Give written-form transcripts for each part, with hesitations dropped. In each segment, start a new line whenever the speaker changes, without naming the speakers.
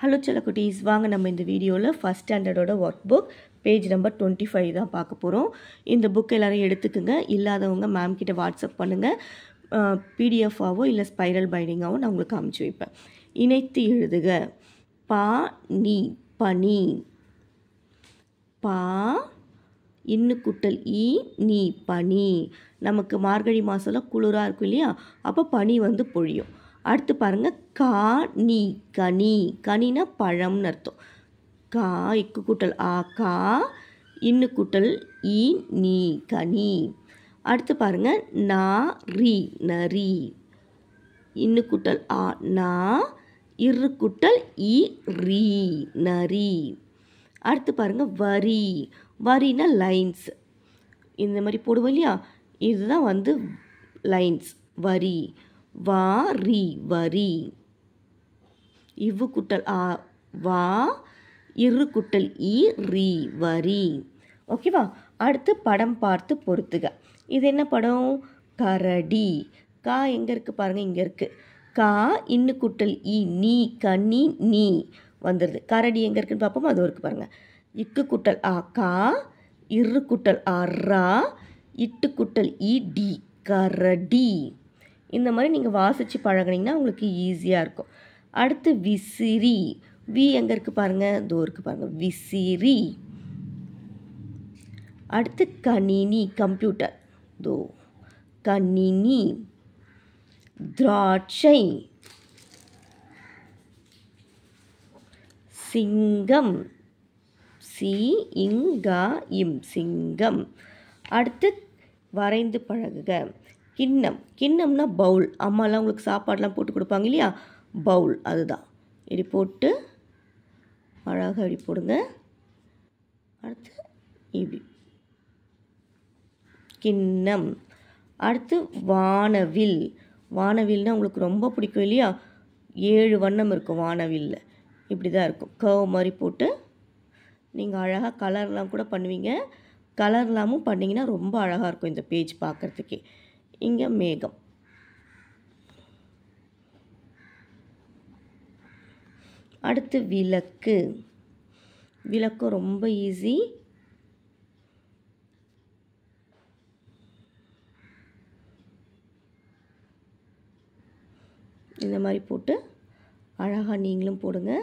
Hello செல்லக்குட்டீஸ், வாங்க நம்ம இந்த வீடியோவில் ஃபஸ்ட் ஸ்டாண்டர்டோட ஒர்க் புக் பேஜ் நம்பர் 25 தான் பார்க்க போகிறோம். இந்த புக் எல்லோரும் எடுத்துக்குங்க. இல்லாதவங்க மேம் கிட்ட வாட்ஸ்அப் பண்ணுங்கள். பிடிஎஃபாவோ இல்லை ஸ்பைரல் பைண்டிங்காவோ நான் உங்களுக்கு அமுச்சு வைப்பேன். இணைத்து எழுதுக. பா நீ பனி. பா இன்னு குட்டல் ஈ நீ பனி. நமக்கு மார்கழி மாதம்லாம் குளிராக இருக்கும் இல்லையா, அப்போ பனி வந்து பொழியும். அடுத்து பாருங்கள், கா நீ கனி. கனினா பழம்னு அர்த்தம். கா இக்கு கூட்டல் ஆ கா இன்னு கூட்டல் ஈ நீ கனி. அடுத்து பாருங்கள், நா ரி நரி. இன்னு கூட்டல் ஆ நா இரு கூட்டல் இ ரீ நரி. அடுத்து பாருங்கள், வரி. வரினா லைன்ஸ். இந்த மாதிரி போடுவோம் இல்லையா, இதுதான் வந்து லைன்ஸ். வரி. வாரி வரி. இவ்வு குட்டல் ஆ வா இரு குட்டல் இ ரீ வரி. ஓகேவா? அடுத்து படம் பார்த்து பொறுத்துக. இது என்ன படம்? கரடி. கா எங்கே இருக்குது பாருங்கள், இங்கே இருக்குது. கா இன்னு குட்டல் இ நீ கனி நீ வந்துடுது. கரடி எங்கே இருக்குன்னு பார்ப்போம். அது இருக்குது பாருங்கள். இக்கு குட்டல் ஆ கா இரு குட்டல் ஆ ரா இட்டு குட்டல் இ டி கரடி. இந்த மாதிரி நீங்கள் வாசித்து பழகினீங்கன்னா உங்களுக்கு ஈஸியாக இருக்கும். அடுத்து விசிறி. வி எங்கே இருக்குது பாருங்கள், தோ இருக்குது பாருங்கள், விசிறி. அடுத்து கணினி கம்ப்யூட்டர், தோ கணினி. திராட்சை. சிங்கம். சி இங்கா இம் சிங்கம். அடுத்து வரைந்து பழகுக. கிண்ணம். கிண்ணம்னா பவுல். அம்மாலாம் உங்களுக்கு சாப்பாடெலாம் போட்டு கொடுப்பாங்க இல்லையா, பவுல் அதுதான். இப்படி போட்டு அழகாக இப்படி போடுங்க. அடுத்து இப்படி கிண்ணம். அடுத்து வானவில். வானவில்னால் உங்களுக்கு ரொம்ப பிடிக்கும் இல்லையா, 7 வண்ணம் இருக்கும் வானவில்ல. இப்படி தான் இருக்கும். கர்வ் மாதிரி போட்டு நீங்கள் அழகாக கலர்லாம் கூட பண்ணுவீங்க. கலர்லாமும் பண்ணிங்கன்னா ரொம்ப அழகாக இருக்கும் இந்த பேஜ் பார்க்குறதுக்கே. இங்கே மேகம். அடுத்து விளக்கு. விளக்கு ரொம்ப ஈஸி. இந்த மாதிரி போட்டு அழகாக நீங்களும் போடுங்க.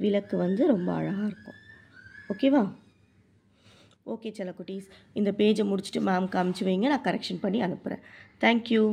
விளக்கு வந்து ரொம்ப அழகாக இருக்கும். ஓகேவா? ஓகே செல்லக்குட்டீஸ், இந்த பேஜை முடிச்சுட்டு மேம் காமிச்சு வைங்க, நான் கரெக்ஷன் பண்ணி அனுப்புகிறேன். தேங்க்யூ.